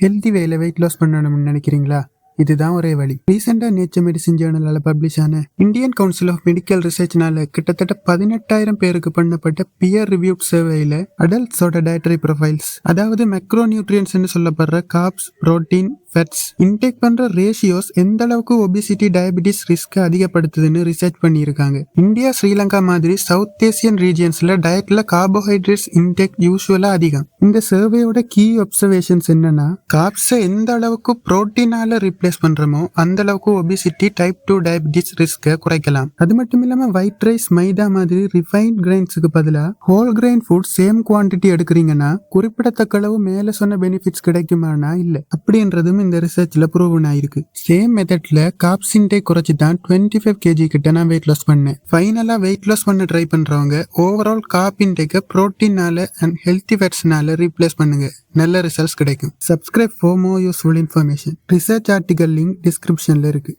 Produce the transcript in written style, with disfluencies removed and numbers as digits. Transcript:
Healthy வேல weight loss பண்ணணும்னு நினைக்கிறீங்களா? இதுதான் ஒரே வழி. ரீசெண்டா நேச்சர் மெடிசின் ஜேர்னலால பப்ளிஷ் ஆன இந்தியன் கவுன்சில் ஆஃப் மெடிக்கல் ரிசர்ச்னால கிட்டத்தட்ட 18,000 பேருக்கு பண்ணப்பட்ட பியர் ரிவ்யூட் சர்வேல அடல்ட்ஸோட டயட்டரி ப்ரொஃபைல்ஸ், அதாவது மேக்ரோ நியூட்ரியன்ஸ் சொல்லப்படுற கார்ப்ஸ், புரோட்டீன், ஃபேட்ஸ் இன்டேக் பண்ற ரேஷியோஸ் எந்த அளவுக்கு ஒபிசிட்டி, டயபிட்டிஸ் ரிஸ்க் அதிகப்படுத்துதுன்னு ரிசர்ச் பண்ணியிருக்காங்க. இந்தியா, ஸ்ரீலங்கா மாதிரி சவுத் ஏசியன் ரீஜியன்ஸ்ல டயட்ல கார்போஹைட்ரேட்ஸ் இன்டேக் யூசுவலா அதிகம். இந்த சர்வேயோட கீ அப்சர்வேஷன்ஸ் என்னன்னா, கார்ப்ஸை எந்த அளவுக்கு புரோட்டீனால ரீப்ளேஸ் பண்றோமோ அந்த அளவுக்கு ஒபிசிட்டி, டைப் 2 டயபிட்டிஸ் ரிஸ்க குறைக்கலாம். அது மட்டும் இல்லாம ஒயிட் ரைஸ், மைதா மாதிரி ரிஃபைன்ட் கிரைன்ஸுக்கு பதிலா whole grain food same quantity எடுக்கிறீங்கன்னா குறிப்பிடத்தக்க அளவு மேல சொன்ன பெனிஃபிட்ஸ் கிடைக்குமானா இல்ல. அப்படின்றதும் இந்த ரிசர்ச்ல ப்ரூவன் ஆயிருக்கு. சேம் மெத்தட்ல கார்ப்ஸ் இன்டேக் குறைச்சு தான் 25 kg கிட்ட நான் வெயிட் லாஸ் பண்ணேன். ஃபைனலா வெயிட் லாஸ் பண்ண ட்ரை பண்றவங்க ஓவரால் கார்ப் இன்டேக்க புரோட்டீனால அண்ட் ஹெல்தி ஃபேட்ஸ்னால ரீப்ளேஸ் பண்ணுங்க. நல்ல ரிசல்ட்ஸ் கிடைக்கும். Subscribe for more useful information. Research article link டிஸ்கிரிப்ஷன்ல இருக்கு.